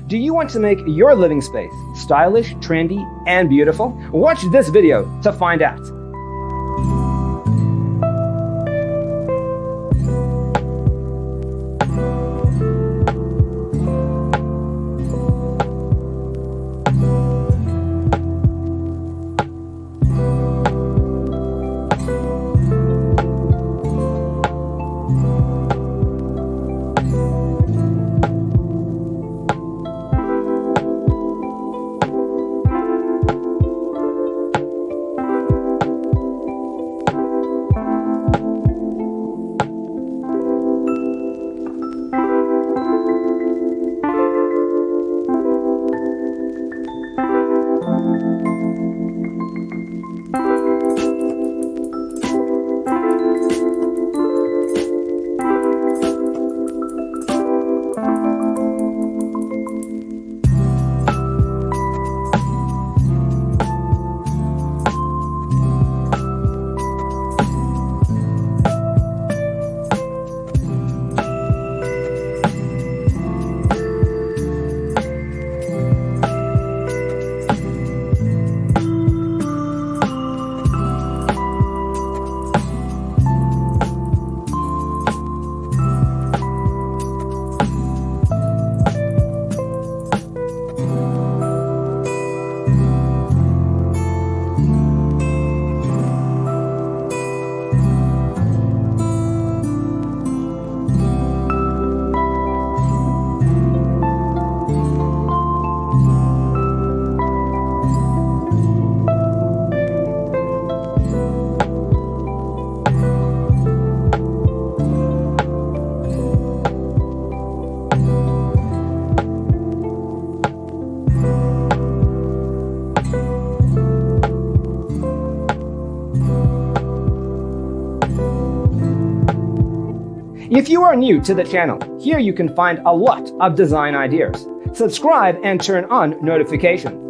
Do you want to make your living space stylish, trendy, and beautiful? Watch this video to find out. If you are new to the channel, here you can find a lot of design ideas. Subscribe and turn on notifications.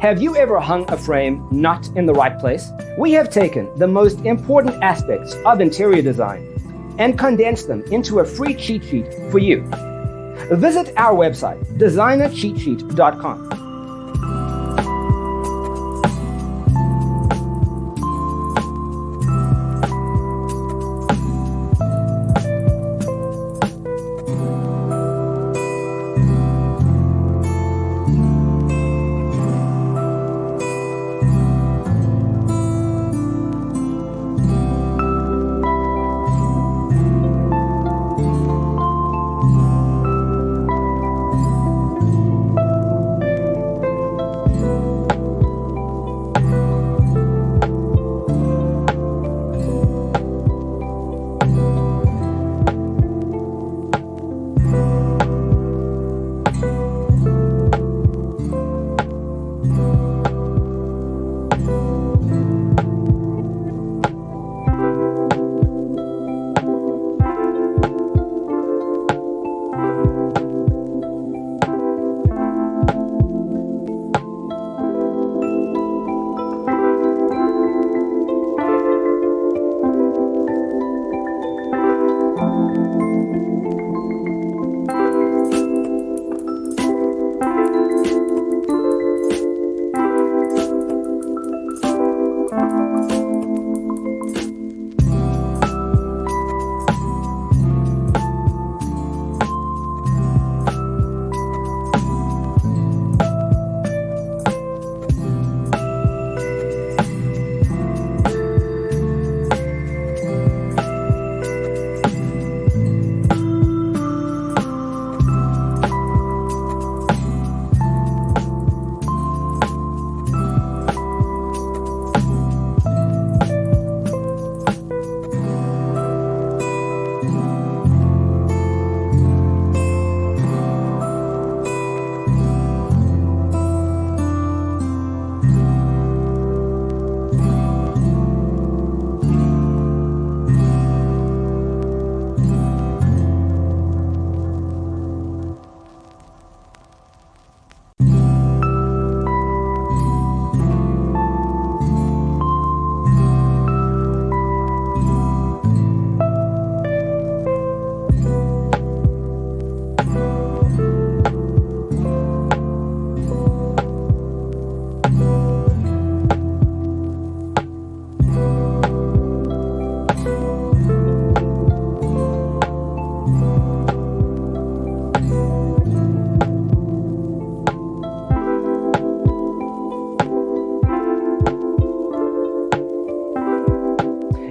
Have you ever hung a frame not in the right place? We have taken the most important aspects of interior design and condensed them into a free cheat sheet for you. Visit our website, designercheatsheet.com.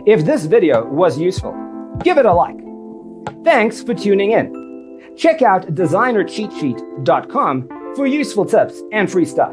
If this video was useful, give it a like. Thanks for tuning in. Check out designercheatsheet.com for useful tips and free stuff.